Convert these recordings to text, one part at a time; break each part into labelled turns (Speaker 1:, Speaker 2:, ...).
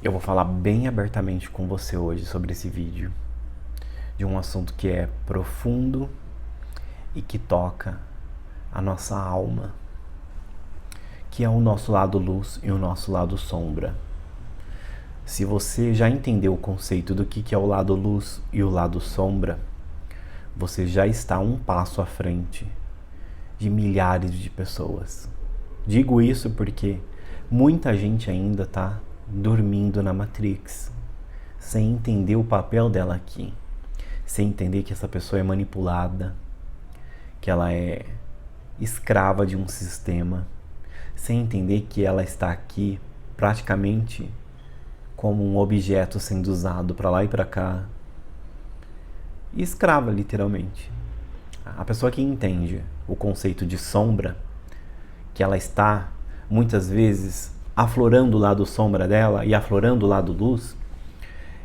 Speaker 1: Eu vou falar bem abertamente com você hoje sobre esse vídeo, de um assunto que é profundo e que toca a nossa alma, que é o nosso lado luz e o nosso lado sombra. Se você já entendeu o conceito do que é o lado luz e o lado sombra, você já está um passo à frente de milhares de pessoas. Digo isso porque muita gente ainda está dormindo na Matrix, sem entender o papel dela aqui, sem entender que essa pessoa é manipulada, que ela é escrava de um sistema, sem entender que ela está aqui praticamente como um objeto sendo usado para lá e para cá, e escrava literalmente. A pessoa que entende o conceito de sombra, que ela está muitas vezes aflorando o lado sombra dela e aflorando o lado luz,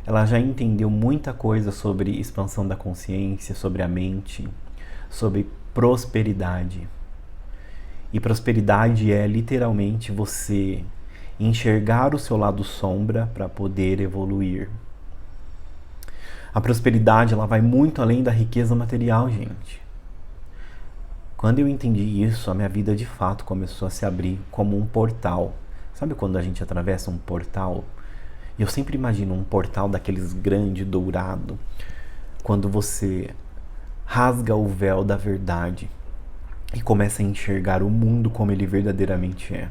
Speaker 1: ela já entendeu muita coisa sobre expansão da consciência, sobre a mente, sobre prosperidade. E prosperidade é literalmente você enxergar o seu lado sombra para poder evoluir. A prosperidade, ela vai muito além da riqueza material, gente. Quando eu entendi isso, a minha vida de fato começou a se abrir como um portal. Sabe quando a gente atravessa um portal? Eu sempre imagino um portal daqueles grande, dourado, quando você rasga o véu da verdade e começa a enxergar o mundo como ele verdadeiramente é.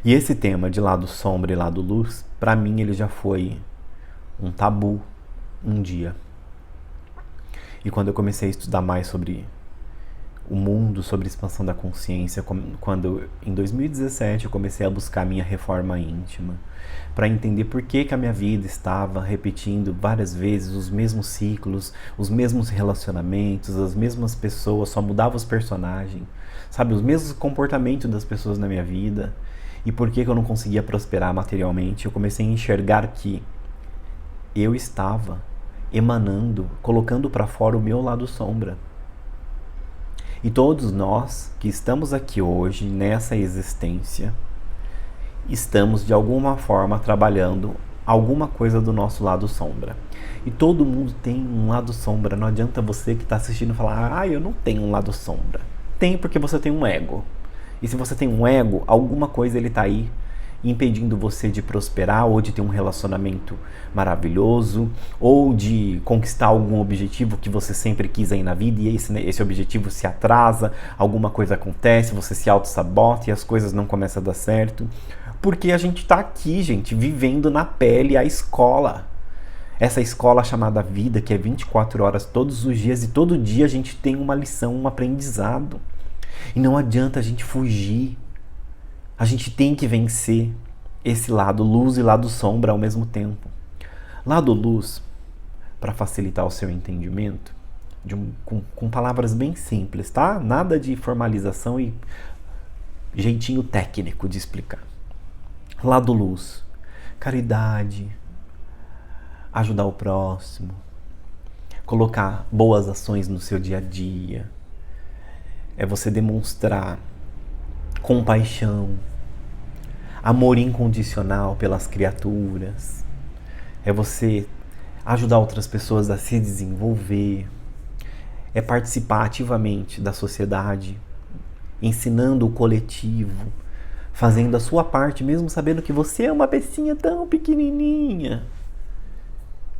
Speaker 1: E esse tema de lado sombra e lado luz, para mim ele já foi um tabu um dia. E quando eu comecei a estudar mais sobre o mundo, sobre expansão da consciência, quando em 2017 eu comecei a buscar a minha reforma íntima, para entender por que a minha vida estava repetindo várias vezes os mesmos ciclos, os mesmos relacionamentos, as mesmas pessoas, só mudavam os personagens, sabe, os mesmos comportamentos das pessoas na minha vida, e por que eu não conseguia prosperar materialmente. Eu comecei a enxergar que eu estava emanando, colocando para fora o meu lado sombra. E todos nós que estamos aqui hoje, nessa existência, estamos de alguma forma trabalhando alguma coisa do nosso lado sombra. E todo mundo tem um lado sombra. Não adianta você que está assistindo falar: eu não tenho um lado sombra. Tem, porque você tem um ego. E se você tem um ego, alguma coisa ele está aí impedindo você de prosperar, ou de ter um relacionamento maravilhoso, ou de conquistar algum objetivo que você sempre quis aí na vida, e esse objetivo se atrasa, alguma coisa acontece, você se auto-sabota e as coisas não começam a dar certo. Porque a gente está aqui, gente, vivendo na pele a escola. Essa escola chamada vida, que é 24 horas todos os dias, e todo dia a gente tem uma lição, um aprendizado. E não adianta a gente fugir. A gente tem que vencer esse lado luz e lado sombra ao mesmo tempo. Lado luz, para facilitar o seu entendimento, com palavras bem simples, tá? Nada de formalização e jeitinho técnico de explicar. Lado luz, caridade, ajudar o próximo, colocar boas ações no seu dia a dia, é você demonstrar compaixão, amor incondicional pelas criaturas, é você ajudar outras pessoas a se desenvolver, é participar ativamente da sociedade, ensinando o coletivo, fazendo a sua parte, mesmo sabendo que você é uma pecinha tão pequenininha.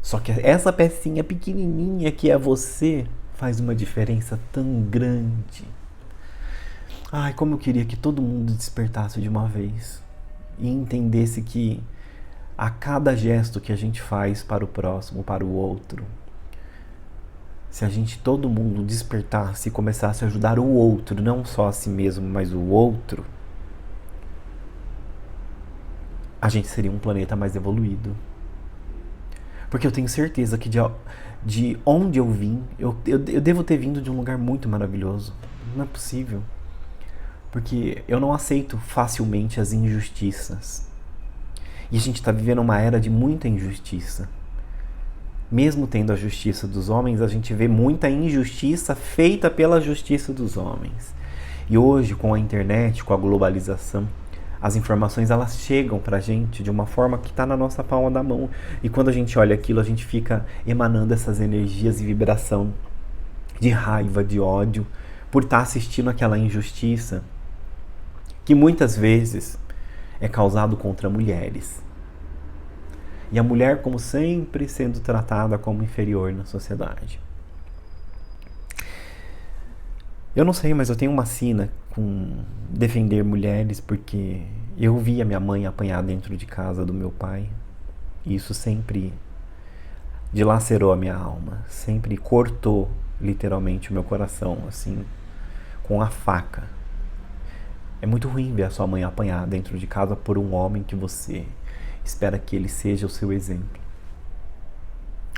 Speaker 1: Só que essa pecinha pequenininha que é você faz uma diferença tão grande. Ai, como eu queria que todo mundo despertasse de uma vez e entendesse que a cada gesto que a gente faz para o próximo, para o outro, se a gente, todo mundo despertasse e começasse a ajudar o outro, não só a si mesmo, mas o outro, a gente seria um planeta mais evoluído. Porque eu tenho certeza que de onde eu vim, eu devo ter vindo de um lugar muito maravilhoso. Não é possível. Porque eu não aceito facilmente as injustiças. E a gente está vivendo uma era de muita injustiça. Mesmo tendo a justiça dos homens, a gente vê muita injustiça feita pela justiça dos homens. E hoje, com a internet, com a globalização, As informações, elas chegam pra gente de uma forma que está na nossa palma da mão. E quando a gente olha aquilo, a gente fica emanando essas energias e vibração de raiva, de ódio, por estar assistindo aquela injustiça que muitas vezes é causado contra mulheres. E a mulher, como sempre, sendo tratada como inferior na sociedade. Eu não sei, mas eu tenho uma sina com defender mulheres, porque eu vi a minha mãe apanhar dentro de casa do meu pai. E isso sempre dilacerou a minha alma, sempre cortou literalmente o meu coração, assim, com a faca. É muito ruim ver a sua mãe apanhar dentro de casa por um homem que você espera que ele seja o seu exemplo.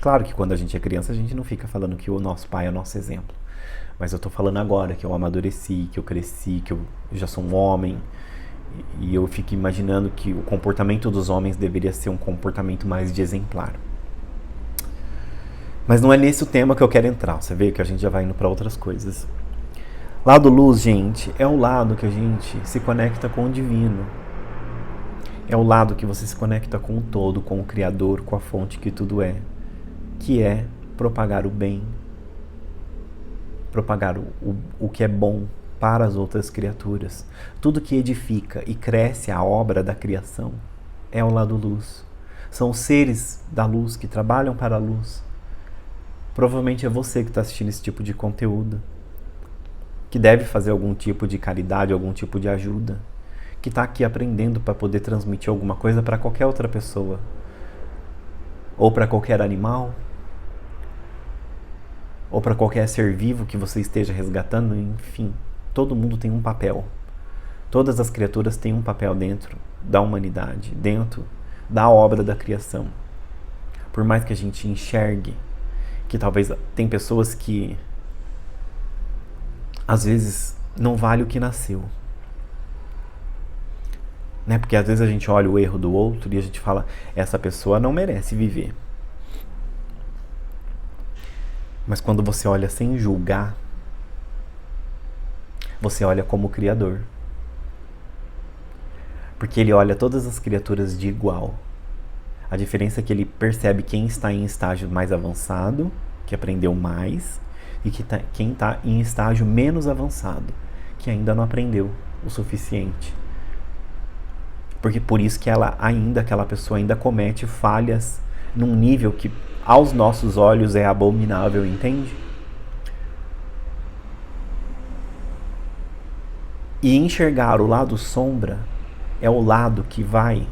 Speaker 1: Claro que quando a gente é criança, a gente não fica falando que o nosso pai é o nosso exemplo. Mas eu tô falando agora que eu amadureci, que eu cresci, que eu já sou um homem. E eu fico imaginando que o comportamento dos homens deveria ser um comportamento mais de exemplar. Mas não é nesse o tema que eu quero entrar. Você vê que a gente já vai indo para outras coisas. Lado luz, gente, é o lado que a gente se conecta com o divino. É o lado que você se conecta com o todo, com o Criador, com a fonte que tudo é. Que é propagar o bem. Propagar o que é bom para as outras criaturas. Tudo que edifica e cresce a obra da criação é o lado luz. São os seres da luz que trabalham para a luz. Provavelmente é você que está assistindo esse tipo de conteúdo, que deve fazer algum tipo de caridade, algum tipo de ajuda, que está aqui aprendendo para poder transmitir alguma coisa para qualquer outra pessoa, ou para qualquer animal, ou para qualquer ser vivo que você esteja resgatando. Enfim, todo mundo tem um papel. Todas as criaturas têm um papel dentro da humanidade, dentro da obra da criação. Por mais que a gente enxergue que talvez tem pessoas que às vezes não vale o que nasceu, né? Porque às vezes a gente olha o erro do outro e a gente fala, essa pessoa não merece viver. Mas quando você olha sem julgar, você olha como Criador. Porque ele olha todas as criaturas de igual. A diferença é que ele percebe quem está em estágio mais avançado, que aprendeu mais, e quem está em estágio menos avançado, que ainda não aprendeu o suficiente. Porque por isso que aquela pessoa ainda comete falhas num nível que aos nossos olhos é abominável, entende? E enxergar o lado sombra é o lado que vai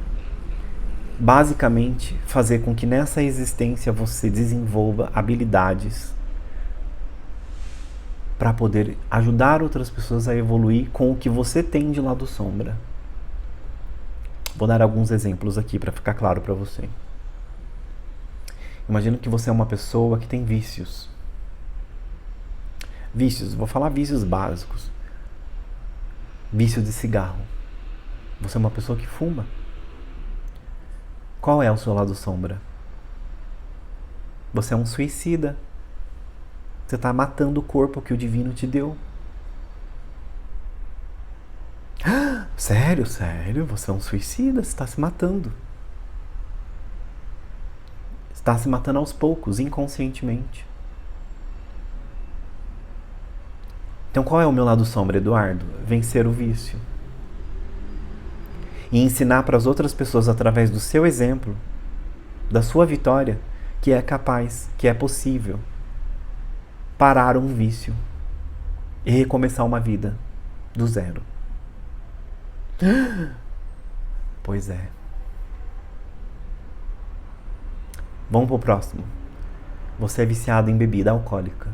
Speaker 1: basicamente fazer com que nessa existência você desenvolva habilidades para poder ajudar outras pessoas a evoluir com o que você tem de lado sombra. Vou dar alguns exemplos aqui para ficar claro para você. Imagina que você é uma pessoa que tem vícios. Vícios, vou falar vícios básicos. Vício de cigarro. Você é uma pessoa que fuma. Qual é o seu lado sombra? Você é um suicida. Você está matando o corpo que o divino te deu. Sério? Você é um suicida, você está se matando. Está se matando aos poucos, inconscientemente. Então qual é o meu lado sombra, Eduardo? Vencer o vício. E ensinar para as outras pessoas, através do seu exemplo, da sua vitória, que é capaz, que é possível parar um vício e recomeçar uma vida do zero. Pois é. Vamos pro próximo. Você é viciado em bebida alcoólica.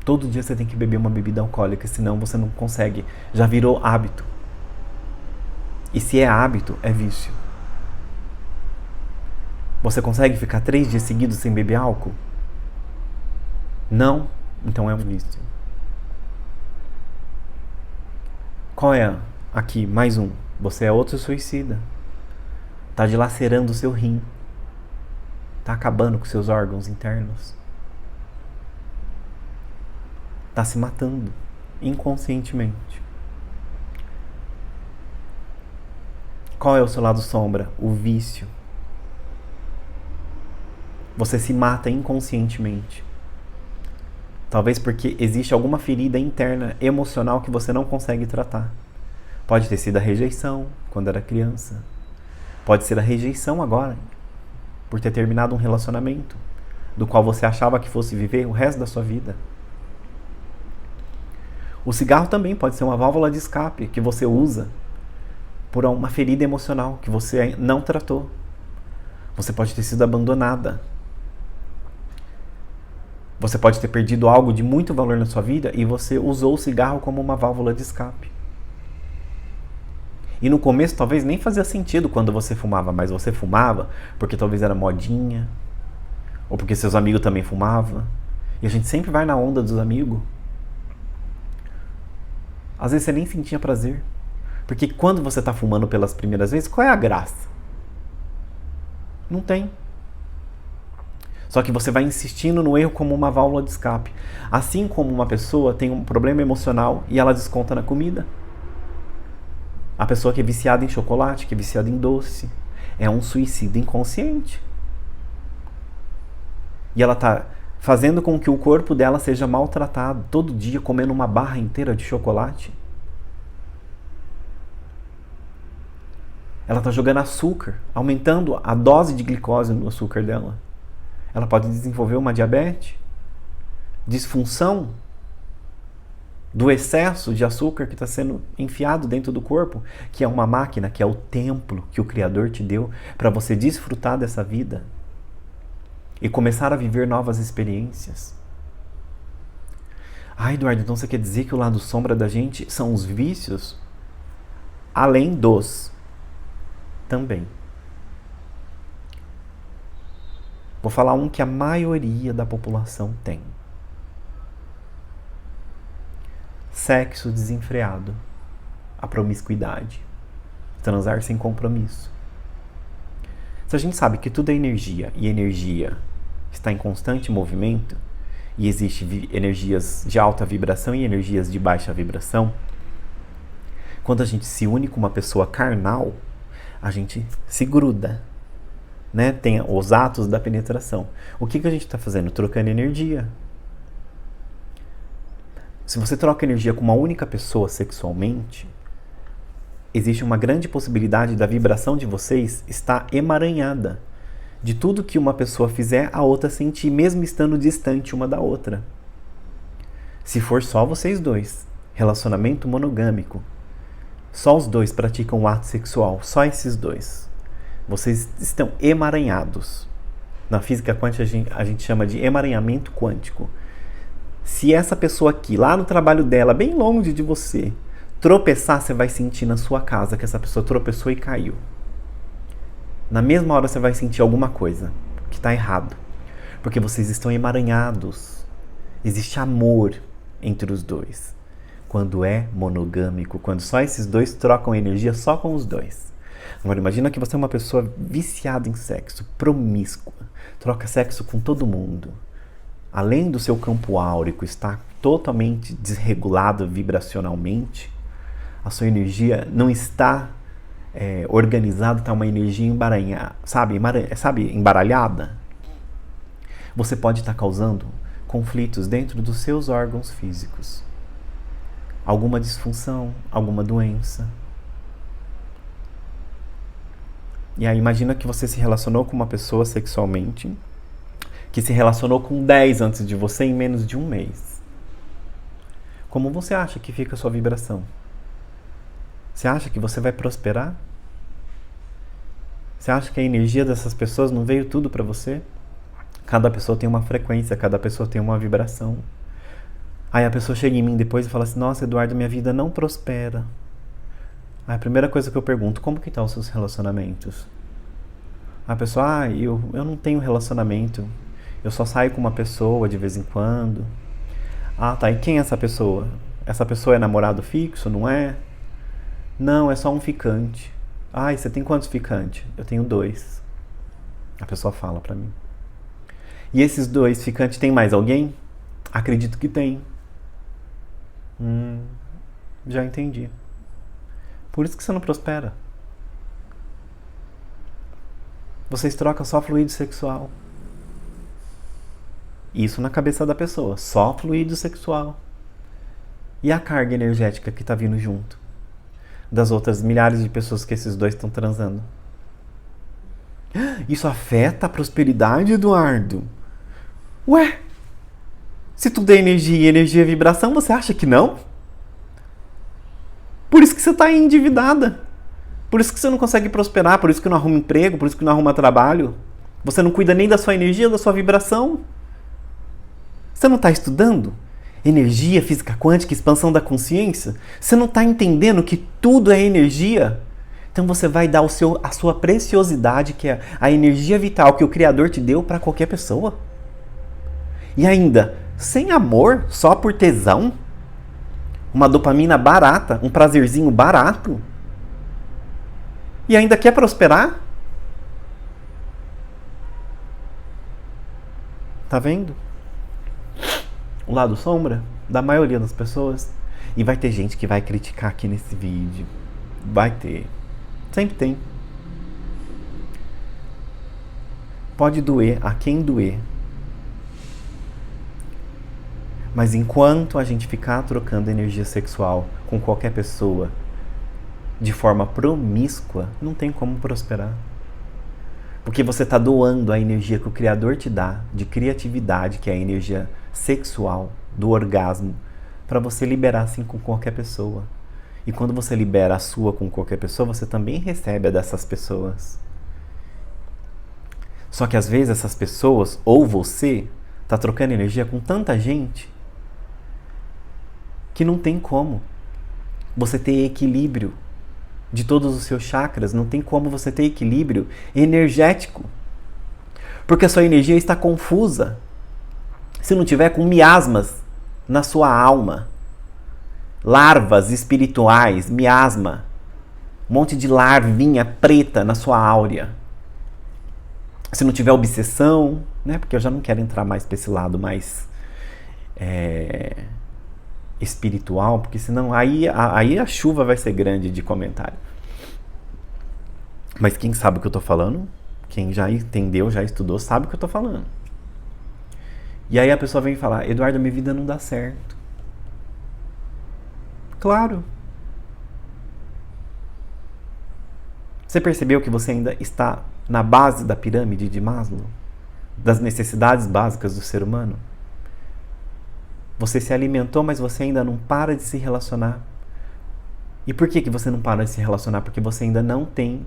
Speaker 1: Todo dia você tem que beber uma bebida alcoólica, senão você não consegue. Já virou hábito. E se é hábito, é vício. Você consegue ficar 3 dias seguidos sem beber álcool? Não? Então é um vício. Qual é? Aqui, mais um. Você é outro suicida. Tá dilacerando o seu rim. Tá acabando com seus órgãos internos. Tá se matando inconscientemente. Qual é o seu lado sombra? O vício. Você se mata inconscientemente. Talvez porque existe alguma ferida interna, emocional, que você não consegue tratar. Pode ter sido a rejeição quando era criança. Pode ser a rejeição agora, por ter terminado um relacionamento, do qual você achava que fosse viver o resto da sua vida. O cigarro também pode ser uma válvula de escape que você usa por uma ferida emocional que você não tratou. Você pode ter sido abandonada. Você pode ter perdido algo de muito valor na sua vida e você usou o cigarro como uma válvula de escape. E no começo talvez nem fazia sentido quando você fumava, mas você fumava porque talvez era modinha, ou porque seus amigos também fumavam. E a gente sempre vai na onda dos amigos. Às vezes você nem sentia prazer. Porque quando você está fumando pelas primeiras vezes, qual é a graça? Não tem. Só que você vai insistindo no erro como uma válvula de escape. Assim como uma pessoa tem um problema emocional e ela desconta na comida. A pessoa que é viciada em chocolate, que é viciada em doce, é um suicídio inconsciente. E ela está fazendo com que o corpo dela seja maltratado, todo dia comendo uma barra inteira de chocolate. Ela está jogando açúcar, aumentando a dose de glicose no açúcar dela. Ela pode desenvolver uma diabetes, disfunção do excesso de açúcar que está sendo enfiado dentro do corpo, que é uma máquina, que é o templo que o Criador te deu para você desfrutar dessa vida e começar a viver novas experiências. Ah, Eduardo, então você quer dizer que o lado sombra da gente são os vícios? Além dos também. Vou falar um que a maioria da população tem. Sexo desenfreado, a promiscuidade, transar sem compromisso. Se a gente sabe que tudo é energia e energia está em constante movimento e existe energias de alta vibração e energias de baixa vibração, quando a gente se une com uma pessoa carnal, a gente se gruda, né? Tem os atos da penetração. O que a gente está fazendo? Trocando energia. Se você troca energia com uma única pessoa sexualmente, existe uma grande possibilidade da vibração de vocês estar emaranhada. De tudo que uma pessoa fizer, a outra sentir, mesmo estando distante uma da outra. Se for só vocês dois, relacionamento monogâmico, só os dois praticam o ato sexual, só esses dois. Vocês estão emaranhados. Na física quântica a gente chama de emaranhamento quântico. Se essa pessoa aqui, lá no trabalho dela, bem longe de você, tropeçar, você vai sentir na sua casa que essa pessoa tropeçou e caiu. Na mesma hora você vai sentir alguma coisa que está errado. Porque vocês estão emaranhados. Existe amor entre os dois. Quando é monogâmico, quando só esses dois trocam energia só com os dois. Agora imagina que você é uma pessoa viciada em sexo, promíscua, troca sexo com todo mundo. Além do seu campo áurico estar totalmente desregulado vibracionalmente, a sua energia não está organizada, está uma energia embaralhada, sabe, embaralhada. Você pode estar causando conflitos dentro dos seus órgãos físicos. Alguma disfunção, alguma doença. E aí imagina que você se relacionou com uma pessoa sexualmente, que se relacionou com 10 antes de você em menos de um mês. Como você acha que fica a sua vibração? Você acha que você vai prosperar? Você acha que a energia dessas pessoas não veio tudo para você? Cada pessoa tem uma frequência, cada pessoa tem uma vibração. Aí a pessoa chega em mim depois e fala assim: nossa, Eduardo, minha vida não prospera. Aí a primeira coisa que eu pergunto: como que estão os seus relacionamentos? A pessoa: eu não tenho relacionamento. Eu só saio com uma pessoa de vez em quando. Ah, tá, e quem é essa pessoa? Essa pessoa é namorado fixo, não é? Não, é só um ficante. Ah, e você tem quantos ficantes? Eu tenho 2. A pessoa fala pra mim. E esses 2 ficantes, tem mais alguém? Acredito que tem. Já entendi. Por isso que você não prospera. Vocês trocam só fluido sexual. Isso na cabeça da pessoa, só fluido sexual. E a carga energética que está vindo junto das outras milhares de pessoas que esses dois estão transando? Isso afeta a prosperidade, Eduardo? Ué, se tudo é energia e energia é vibração, você acha que não? Por isso que você está endividada. Por isso que você não consegue prosperar, por isso que não arruma emprego, por isso que não arruma trabalho. Você não cuida nem da sua energia, da sua vibração. Você não está estudando energia, física quântica, expansão da consciência? Você não está entendendo que tudo é energia? Então você vai dar a sua preciosidade, que é a energia vital que o Criador te deu, para qualquer pessoa? E ainda, sem amor, só por tesão? Uma dopamina barata, um prazerzinho barato? E ainda quer prosperar? Tá vendo? O lado sombra da maioria das pessoas. E vai ter gente que vai criticar aqui nesse vídeo. Vai ter. Sempre tem. Pode doer a quem doer. Mas enquanto a gente ficar trocando energia sexual com qualquer pessoa de forma promíscua, não tem como prosperar. Porque você está doando a energia que o Criador te dá, de criatividade, que é a energia sexual, do orgasmo, para você liberar assim com qualquer pessoa. E quando você libera a sua com qualquer pessoa, você também recebe a dessas pessoas. Só que às vezes essas pessoas, ou você, está trocando energia com tanta gente que não tem como você ter equilíbrio de todos os seus chakras, não tem como você ter equilíbrio energético. Porque a sua energia está confusa. Se não tiver com miasmas na sua alma, larvas espirituais, miasma, um monte de larvinha preta na sua áurea. Se não tiver obsessão, né? Porque eu já não quero entrar mais para esse lado mais espiritual, porque senão aí a chuva vai ser grande de comentário. Mas quem sabe o que eu tô falando, quem já entendeu, já estudou, sabe o que eu tô falando. E aí a pessoa vem falar: Eduardo, minha vida não dá certo. Claro. Você percebeu que você ainda está na base da pirâmide de Maslow? Das necessidades básicas do ser humano? Você se alimentou, mas você ainda não para de se relacionar. E por que você não para de se relacionar? Porque você ainda não tem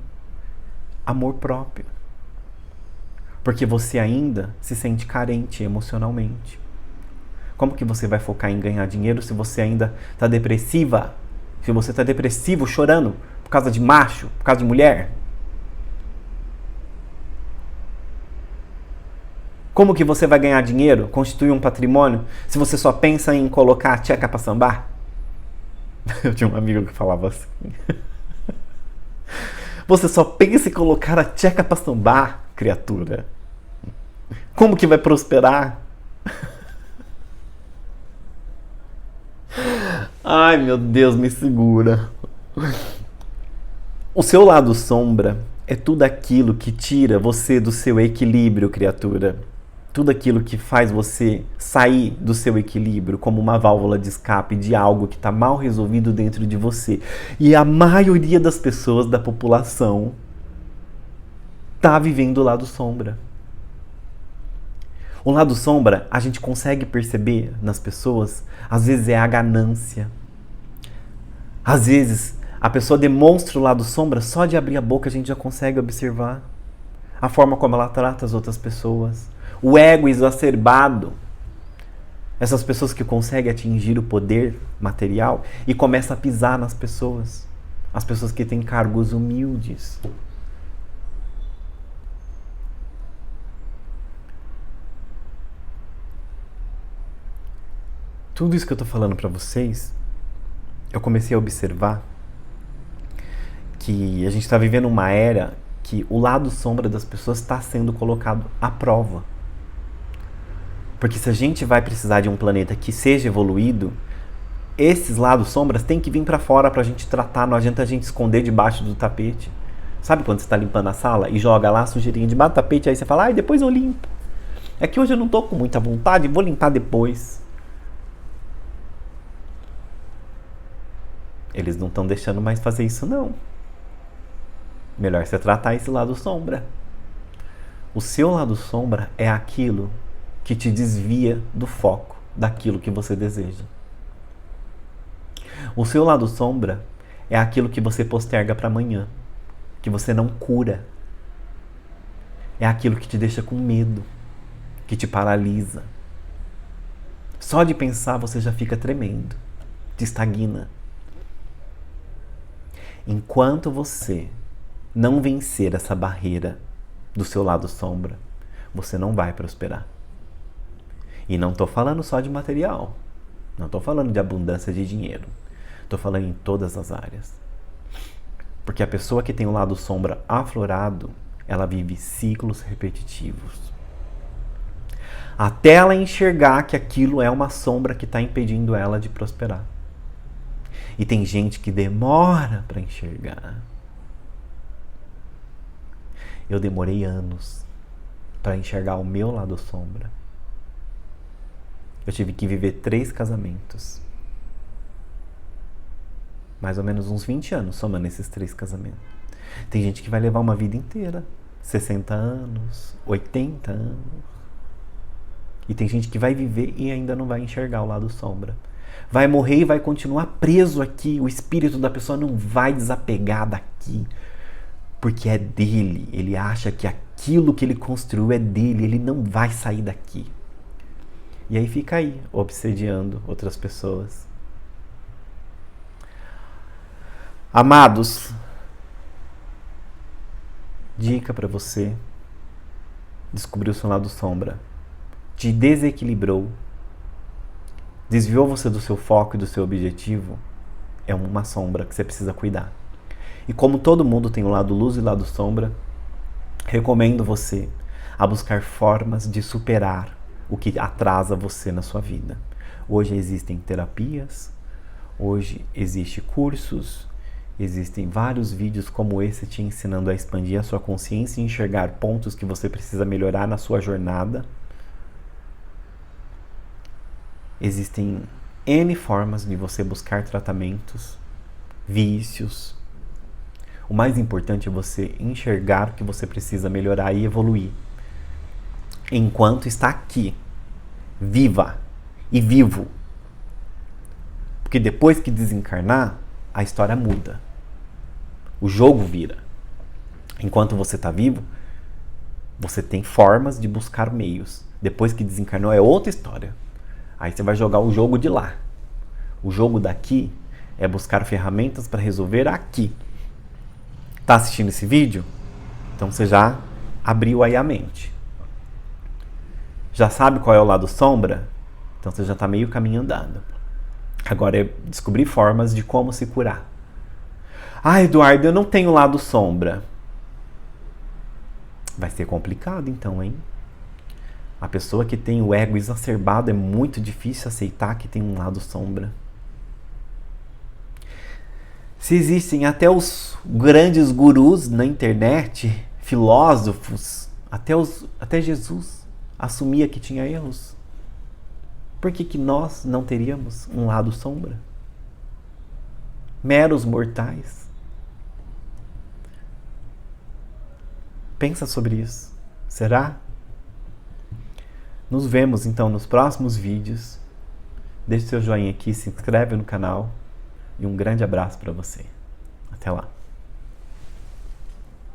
Speaker 1: amor próprio. Porque você ainda se sente carente emocionalmente. Como que você vai focar em ganhar dinheiro se você ainda está depressiva? Se você está depressivo, chorando por causa de macho, por causa de mulher? Como que você vai ganhar dinheiro, constituir um patrimônio, se você só pensa em colocar a tcheca pra sambar? Eu tinha um amigo que falava assim. Você só pensa em colocar a tcheca pra sambar, criatura. Como que vai prosperar? Ai, meu Deus, me segura. O seu lado sombra é tudo aquilo que tira você do seu equilíbrio, criatura. Tudo aquilo que faz você sair do seu equilíbrio como uma válvula de escape de algo que está mal resolvido dentro de você. E a maioria das pessoas da população está vivendo o lado sombra. O lado sombra, a gente consegue perceber nas pessoas, às vezes é a ganância. Às vezes, a pessoa demonstra o lado sombra, só de abrir a boca a gente já consegue observar a forma como ela trata as outras pessoas. O ego exacerbado. Essas pessoas que conseguem atingir o poder material e começam a pisar nas pessoas. As pessoas que têm cargos humildes. Tudo isso que eu estou falando para vocês, eu comecei a observar que a gente está vivendo uma era que o lado sombra das pessoas está sendo colocado à prova. Porque se a gente vai precisar de um planeta que seja evoluído, esses lados sombras têm que vir para fora para a gente tratar. Não adianta a gente esconder debaixo do tapete. Sabe quando você está limpando a sala e joga lá a sujeirinha debaixo do tapete, aí você fala, ai, depois eu limpo. É que hoje eu não tô com muita vontade, vou limpar depois. Eles não estão deixando mais fazer isso, não. Melhor você tratar esse lado sombra. O seu lado sombra é aquilo que te desvia do foco daquilo que você deseja. O seu lado sombra é aquilo que você posterga para amanhã, que você não cura. É aquilo que te deixa com medo, que te paralisa. Só de pensar você já fica tremendo, te estagna. Enquanto você não vencer essa barreira do seu lado sombra, você não vai prosperar. E não estou falando só de material, não estou falando de abundância de dinheiro, estou falando em todas as áreas. Porque a pessoa que tem o lado sombra aflorado, ela vive ciclos repetitivos. Até ela enxergar que aquilo é uma sombra que está impedindo ela de prosperar. E tem gente que demora para enxergar. Eu demorei anos para enxergar o meu lado sombra. Eu tive que viver 3 casamentos. Mais ou menos uns 20 anos somando esses 3 casamentos. Tem gente que vai levar uma vida inteira. 60 anos, 80 anos. E tem gente que vai viver e ainda não vai enxergar o lado sombra. Vai morrer e vai continuar preso aqui. O espírito da pessoa não vai desapegar daqui. Porque é dele. Ele acha que aquilo que ele construiu é dele. Ele não vai sair daqui. E aí fica aí, obsediando outras pessoas. Amados, dica para você descobrir o seu lado sombra. Te desequilibrou, desviou você do seu foco e do seu objetivo, é uma sombra que você precisa cuidar. E como todo mundo tem o lado luz e o lado sombra, recomendo você a buscar formas de superar o que atrasa você na sua vida. Hoje existem terapias, hoje existem cursos, existem vários vídeos como esse te ensinando a expandir a sua consciência e enxergar pontos que você precisa melhorar na sua jornada. Existem N formas de você buscar tratamentos, vícios. O mais importante é você enxergar o que você precisa melhorar e evoluir. Enquanto está aqui, viva e vivo. Porque depois que desencarnar, a história muda. O jogo vira. Enquanto você está vivo, você tem formas de buscar meios. Depois que desencarnou é outra história. Aí você vai jogar o jogo de lá. O jogo daqui é buscar ferramentas para resolver aqui. Tá assistindo esse vídeo? Então você já abriu aí a mente. Já sabe qual é o lado sombra? Então você já está meio caminho andado. Agora é descobrir formas de como se curar. Ah, Eduardo, eu não tenho lado sombra. Vai ser complicado então, hein? A pessoa que tem o ego exacerbado é muito difícil aceitar que tem um lado sombra. Se existem até os grandes gurus na internet, filósofos, até Jesus assumia que tinha erros. Por que nós não teríamos um lado sombra? Meros mortais. Pensa sobre isso. Será? Nos vemos então nos próximos vídeos. Deixe seu joinha aqui, se inscreve no canal e um grande abraço para você. Até lá.